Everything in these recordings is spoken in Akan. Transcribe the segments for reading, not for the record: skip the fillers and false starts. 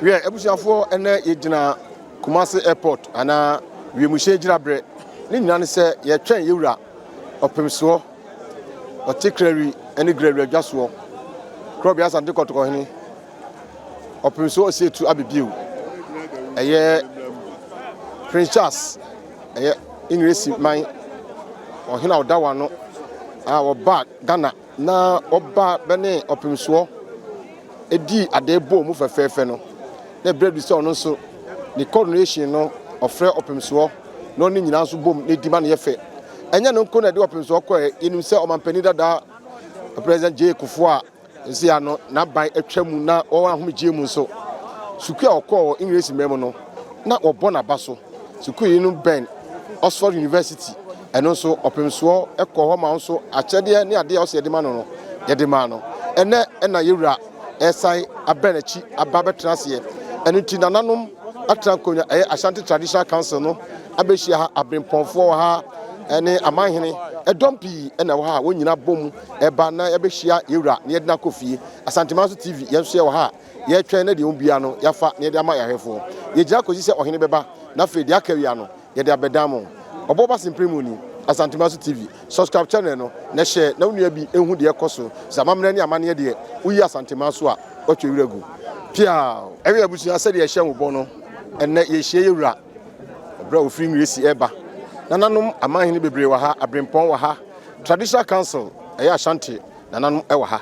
We are ebusiafo ene yegyina kumasi airport ana wiemhye gyirabre ni nyina ne se ye twen yewura opemso otikrari ene grari adwaso krobi asante kotoko hene Otumfour Osei Tutu Abebio eye Prince Charles eye English man ohina odawa no oba Ghana na oba bene Otumfour edi adebo mu fefefe no na bread so no so the coronation no ofre Otumfour no ni nyina so bom ne di ma ne yefe enya no nko na de Otumfour ko enim se omampani dada President J Kufuor nsi ano na ban atwamu na o ahomgye mu so suku a okọ English memo no na obo na baso suku yi no Ben Oxford University eno so Otumfour ekọ ho ma so akyede ne ade a o se de ma no ye ma no ene na yewura esai abenachi ababetrase eno ti nananom atrankonya Ashanti Traditional Council no abehia ha abremponfo ha ene amanhene edompi ena wo ha wonyina bom eba na ebehia yewura ne yedina kofie Asantemanso TV yenso ye wo ha ye twen na de ombia no yafa ne de ama yahefo ye gira kosi se ohene beba na fe de akawia no ye de abedam oboba simpremu ni Asantemanso TV subscribe channel no na share na unua bi ehu de ekoso zamamre ne amane de uyi Asantemanso a otwe wiragu pia ewe abusu ase de ye hye wo no enne ye hye yewura bra ofiri ngresi eba nananom amanhene bebre wa ha abrempon wa ha Traditional Council eya Ashanti nananom e wa ha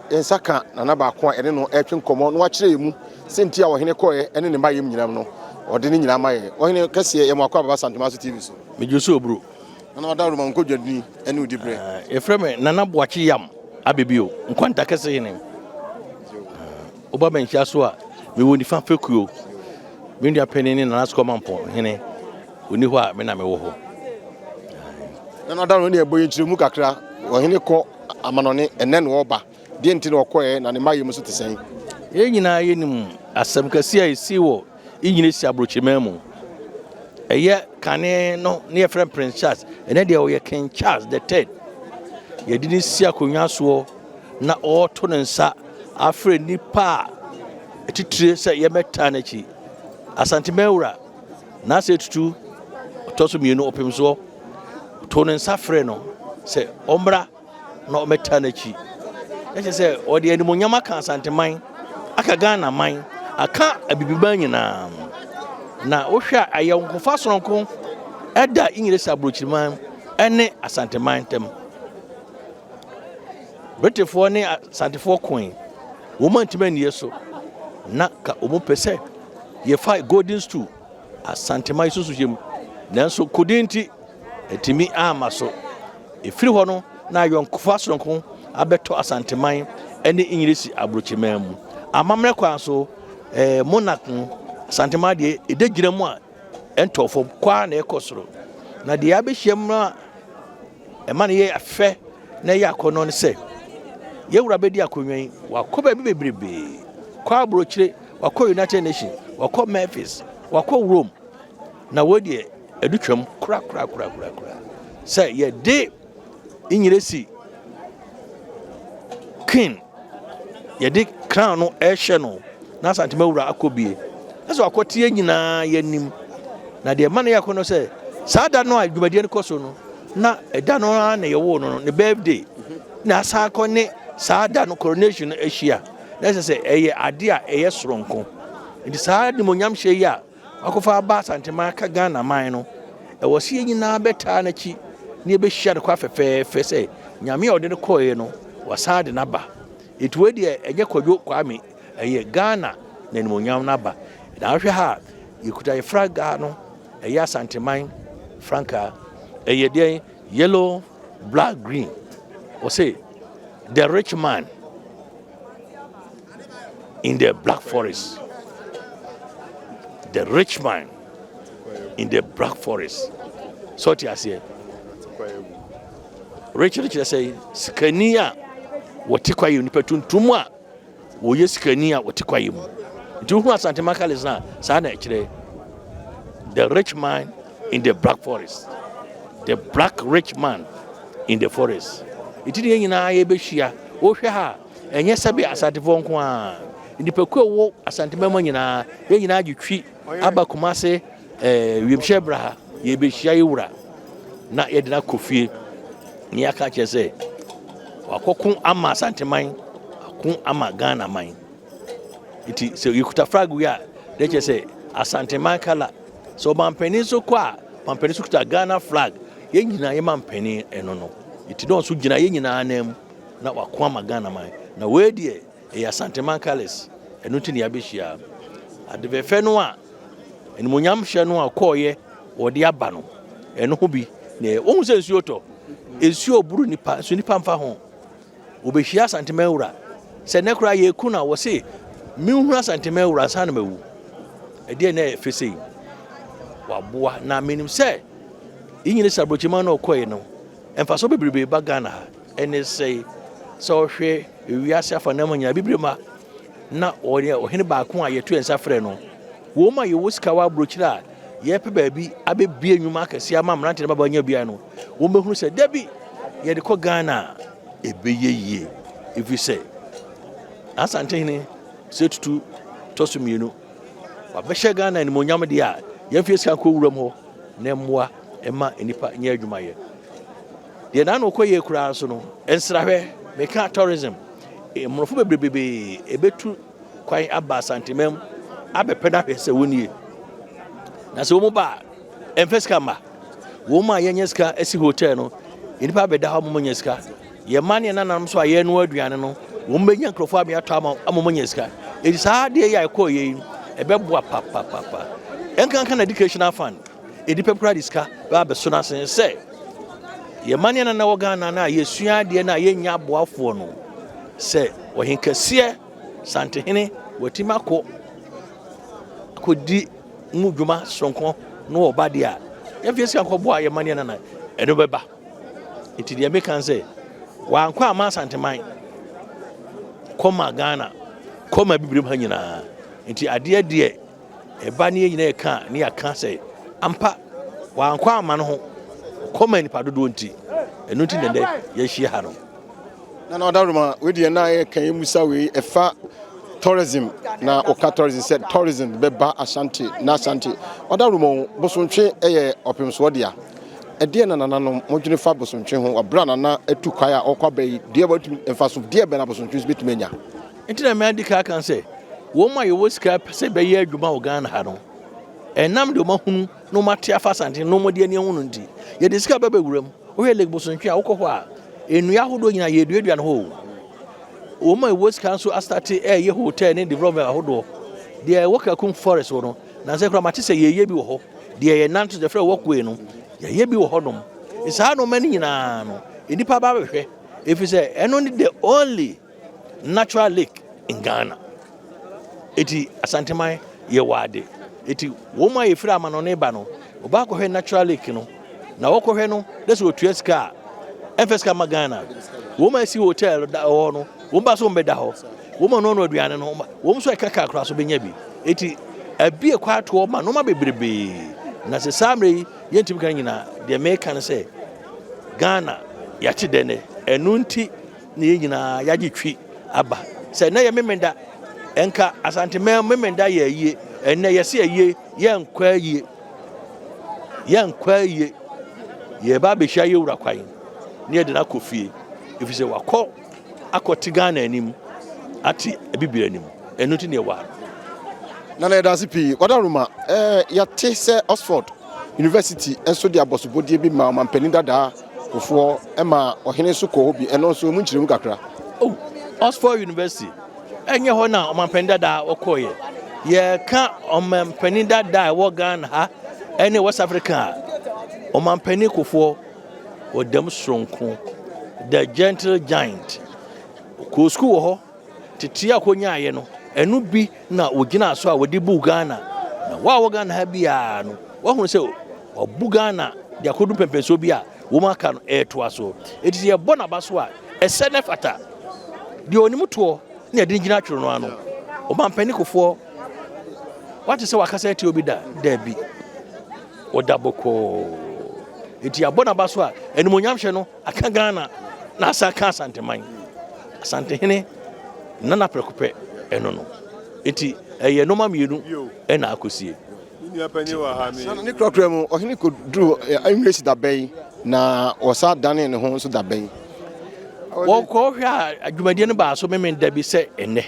ensaka nana ba ko ene no etwe nkomo no wa kire emu senti a ohene koye ene ne mayem nyinam no ode ne nyina maye ohene kase ye mo akwaba Asantemanso TV so mejoso obru nana wada ro man ko dwadini ene udi bre efreme nana boachi yam Abebio nkwanta kase hene oba menhia so a me woni fa fekuo me ndia penini nana sko mampo hene oni ho a me na me wo ho nana wada ro ne eboye nchiremu kakra ohene ko amanone ene no oba de enti na okoye na ne mayem so tesen ye nyina yenim asem kase a esi wo inyine si abrochememu eye kane no ne ye friend Prince Charles ene de wo ye King Charles the third ye dini si akonwa so na oto ne nsa afre nipa etitire se ye meta na chi Asantemewura na se tutu toso mienu Otumfour to ne nsa frɛ no se ombra na ometa na chi eche se ode animonyama kan Asanteman aka Ghana man aka abibiban nyina na wohwa ayonkofa sononko eda English abrochiriman ene Asanteman tem British ne Asantefoɔ coin woman timani yeso na ka omo pese ye fa golden stool Asanteman susu jem nanso kodinti etimi amaso efiri hɔ no na ayonkofa sononko abeto Asanteman ene English abrochiriman mu amamre kwa so monarch Asanteman de edegyina mu a entofo kwa na ekosoro na de abehiem na ema ne ye afe na ye akono ne se yewura bedi akonwan wakoba bi bebrebe kwa abrochire wakɔ United Nations wakɔ Memphis wakɔ Rome na wodi edutwam kura se ye de English king ye de crown no ehye no na Asantemewura akobie eso akotie nyina yanim na de man yakono se saada no adwumadie ne koso no na eda no na ye wo no ne birthday na asa akone saada no coronation ehia na se eye ade a eye soronko ndi saada monyam hye ya akofa ba Asanteman ka Ghana man no e wo se nyina beta na chi ne ebehia de kwa fefefe se nyame ode ne koye no wasaade na ba etuwe de enye kwadwo kwame eye Ghana na nimonyam na ba na ahwe ha yikuta fraga no eye Asanteman franca eye de yellow black green o say the rich man in the black forest, the rich man in the black forest. So what you say rich say skania wotikwa yi nipa tuntum a wo ye skania wotikwa yi mu nti hu Asanteman kalisa sa na ekire the rich man in the black forest, the black rich man in the forest. It is nyina ye behia wo hwe ha enye sabe Asantefoɔ nko a nipakuo wo asantemam nyinaa ye nyinaa gitwi aba kumase wiemhye bra ye behia yewura na ye dina kofie ni aka kyese wakokun ama asanteman akun ama Ghana man iti se yikuta flag wi a de kyese asanteman kala so mampani so kwa mampani so kuta Ghana flag ye nyinaa ye mampani eno no iti don so gina ye nyinaa nam na wakon ama Ghana man na we de e asanteman kalas eno ti ne abehia adebefe no a enumunyam hye no a koye wode aba no eno ho bi ne ohun se nsuo to esuo buru nipa so nipa mfa ho obehia asanteman wura se ne kura ye ku na wo se minhu asanteman wura sa na mawu ede na efese waboa na menim se inyine sabrochima na okoye no emfa so bebrebe ba Ghana ene sei so hwe wiase afa na manya bibrema na ohene ba ko a yetu ensa frɛ no wo ma ye wosika wa brochira ye pe baabi abebie nwuma akase ama mrante na baba nya bia no wo mehunu se dabi ye de ko Ghana ebeyeye ifi se asante hene setutu tosumienu wa behye Ghana ni monyam de a ye fie sika ko wuram ho na mmoa ema enipa nya adwuma ye de na no koye kura so no ensrahwe meka tourism mrofo bebrebe ebetu kwan aba santemam abepeda hwese wonie na se wo ba enfeska ma wo ma yenyeska esi hotel no enipa abeda ha mo nyeska ye mane na nanam so aye no aduane no wo mbenya nkrofo abia to ammo nyeska e saa de ye akoye ebeboa papa enkan educational fund edipa pra diska ba be so na se ye mane na wo Ghana na yesua de na yenya aboafo no se ohinkase santehene watimako kodi mudwuma sonko no obade a yefiesia nkobo a ye mane na eno beba enti de mekan se wa nkwa ama santeman koma Ghana koma bibrem ha nyina enti ade ade eba ne nyina eka ne aka se ampa wa nkwa ama no ho koma nipa dodo nti eno nti ndende ye hie ha no na odaruma we de na ye kan musa we efa tourism na oka tourism said tourism beba Ashanti na Ashanti odaruma bosontwe eye opemso dia ede na nananom modwene fa bosontwe ho abra na etu kwaya okwa bai de batum emfaso de be na bosontwe betumenya enti na me adika kan se wo ma ye wo sika se be ye adwuma wo Ghana ha no enam de mo hunu no mate afa Asante no mo de ne hunu nti ye de sika bebe wuram wo ye leg bosontwe a wokɔ hɔ a enua hodo nyina ye duadua no ho o ma wo sika so astarte ye hotel ne development ahodo de wakakum forest wo no na se kura mate se ye bi wo hɔ de ye nanto de frɛ wokwe no ye bi wo hɔ dom isa no mani nyina no enipa ba behwɛ efi se eno ni the only natural lake in Ghana eti asanteman ye wade eti wo ma ye fira amano ne ba no oba ko hwɛ natural lake no na wo ko hwɛ no de so tueska enfeska magana wo ma si hotel da ho no wo ba so mbeda ho wo ma no no aduane no wo so ekaka akra so benya bi eti abie kwa to ma no ma bebrebe na se samre yentim kan nyina de me kan se Ghana ya ti dene enu nti ne nyina ya gitwi aba se na ye memenda enka asante memenda ye yie enne ye se yie yankwa yie ye ba be hia ye wura kwan ne de na kofie ifise wakɔ akɔti Ghana anim ati ebibire anim enu nti ne wa na edasi pi odaruma ya te se Oxford University enso de abosobodie bi ma mampani dada kofo ema ohene so ko bi eno so mu nkyiremu kakra Oxford University enye ho na mampani dada okoye ye ka mampani dada wo Ghana ha ene West Africa mampani kofo odam sronko the gentle giant ko school ho titia konya ye no enu bi na ogina so a wodi bu Ghana na wa Ghana ha bia no wa hu se obu Ghana de akodu pempenso bi a wo maka no to aso eti ye bona baso a ese ne fata de onimuto na de gina tworo no ano o mampani kofo wati se wakasa eti obi da bi odaboko eti abona baso a enumonyam hye no aka Ghana na asa ka Asanteman Asante hene nana prekope eno no enti ɛyɛ noma mienu ɛna akosie sana ne krakra mu ɔhene ko duru English da bɛn na ɔsa dane ne ho nso da bɛn wɔkɔ hwɛ a adwumadie no baa so memen da bi sɛ ɛnɛ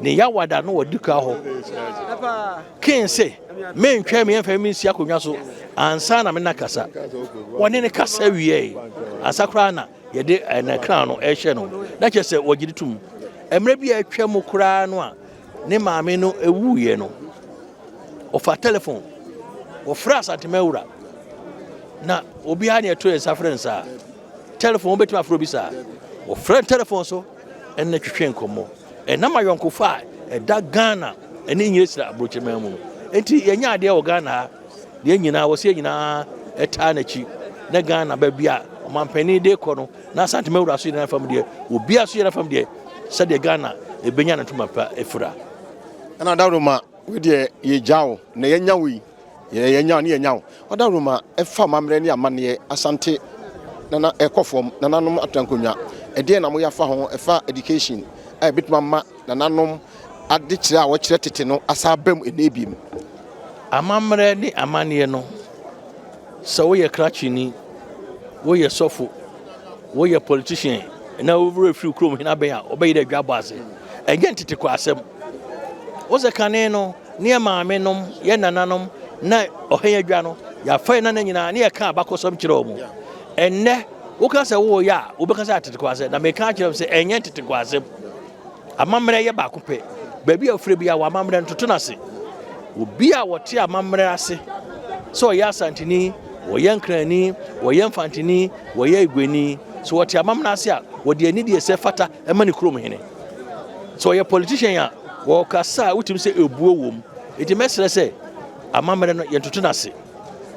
ne yawada no wɔdi ka hɔ ken se mentwɛ me yɛmfa me nsi akonnwa so ansa na me na kasa wɔne ne kasa wie ansa koraa na yɛde ɛna kran no ɛhyɛ no na kyerɛ sɛ wɔgye tum mmerɛ bi a atwa mu koraa no a ne maame no ɛwuiɛ no ɔfa telephone wɔfrɛ asantemawura na obiara ne ɛto yɛ nsa frɛ nsa telephone wobɛtumi afrɛ bi saa wɔfrɛ telephone so ɛne twetwe nkɔmmɔ ɛnam ayɔnkofo a ɛda Ghana ɛne nyere sira aburokyerɛman mu no enti yɛnya adeɛ wɔ Ghana ha deɛ nyinaa wɔsɛ nyinaa ɛtaa n'akyi na Ghana ba bia ɔmampani de kɔ no na asantemawura so yɛ na fam deɛ obia so yɛ na fam deɛ sɛdeɛ Ghana ɛbɛnya no ntoma pa ɛfira ɛna dawroma we deɛ yɛgyawo na yɛnyawo yi yɛnyawo ne yɛnyawo ɔdawroma ɛfa mammerɛ ne amanneɛ asante nana ɛkɔfɔm nananom atankonwa ɛdeɛ na moyɛ afa ho ɛfa education a ɛbɛtuma ma nananom ade kyerɛ a wɔkyerɛ tete no asa bam ɛnɛbiem amammerɛ ne amanneɛ no sɛ woyɛ krakyini woyɛ sɔfo woyɛ politician na wowura firi kurom hena bɛn a ɔbɛyɛ dɛ dwabɔ ase ɛnyɛ ntete kɔ asɛm wosɛ kane no ne yɛ maame nom yɛ nananom na ɔhɛn adwa no yɛafa yɛ nana nyinaa ne yɛka abakɔsɔm kyerɛ wɔ mu ɛnnɛ woka sɛ woyɛ a wobɛka sɛ atete kɔ asɛm na meka kyerɛ sɛ ɛnyɛ ntete kɔ asɛm amammerɛ yɛ baako pɛ baabi a wofiri bi a wɔamammerɛ no toto no ase obi a wɔte amammerɛ ase sɛ ɔyɛ asanteni wɔyɛ nkrani wɔyɛ mfanteni wɔyɛ igwani so wɔte amammerɛ ase a wɔde ani deɛ sɛ fata ɛma ne kurom hene so ɔyɛ politician a wɔkasa a wotumi sɛ ebuo wom enti mɛsrɛ sɛ amammerɛ no yɛntoto no ase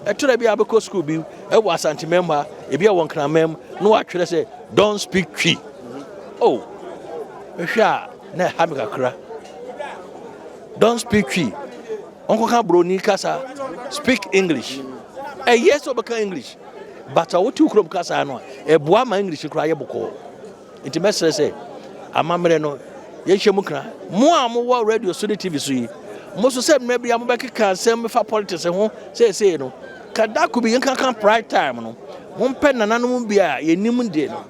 ɛtɔra bi a bɛkɔ school bi ɛwɔ asantemam ha ebi a wɔ nkramam na wɔatwerɛ sɛ don't speak twi oh hwɛ a na ɛha me kakra don't speak twi ɔnkɔka broni kasa speak English ɛyɛ sɛ ɔbɛka English but a wote kurom kasa no a ɛboa ma English koraa yɛ bɔkɔɔ nti mɛsrɛ sɛ amammerɛ no yɛhyɛ mu kra mo a mowɔ radio so ne TV so yi mo so sɛ mmerɛ bi a mobɛkeka asɛm mefa politics ho seesei no kadako bi yɛnkaka pride time no mompɛ nananom bi a yɛnim de no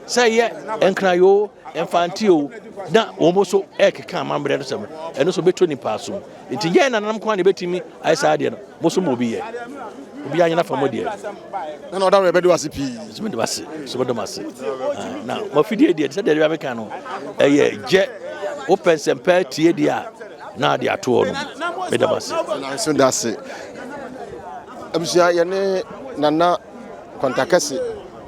sɛ yɛ ɛnkrayo ɛmfantio na wɔn so ɛkeka amammerɛ no sɛm ɛno so bɛtɔ nipa so nti yɛn nananom kwan na bɛtumi ayɛ saa deɛ no mo so ma obi yɛ obi anyɛ nafa mo deɛ na ɔda wɔ bɛde wase pii so bɛde wase so bɛde wase na mafidie deɛ sɛ deɛ ɛde bɛka no ɛyɛ gye wopɛ nsɛmpa tie deɛ a na ade atoɔ no bɛde wase na nso da se abusua yɛne nana kwantakɛse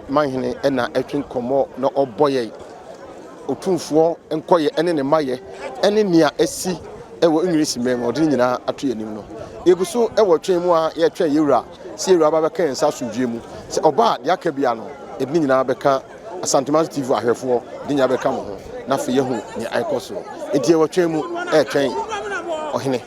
manhene ɛna ɛtwe nkɔmmɔ na ɔbɔ yɛ Otumfoɔ nkɔyɛ ɛne ne mayɛ ɛne nea asi ɛwɔ English mɛm ɔde nyinaa ato yɛnim no yɛgu so ɛwɔ twɛn mu a yɛtwɛn yɛwura sɛ yɛwura ba bɛka nsa asomdwie mu sɛ ɔba deɛ aka bia no ɛde nyinaa bɛka Asantema TV ahwɛfoɔ de nyinaa bɛka mo ho na afei yɛhu nea ɛkɔ so enti yɛwɔ twɛn mu ɛtwɛn ɔhene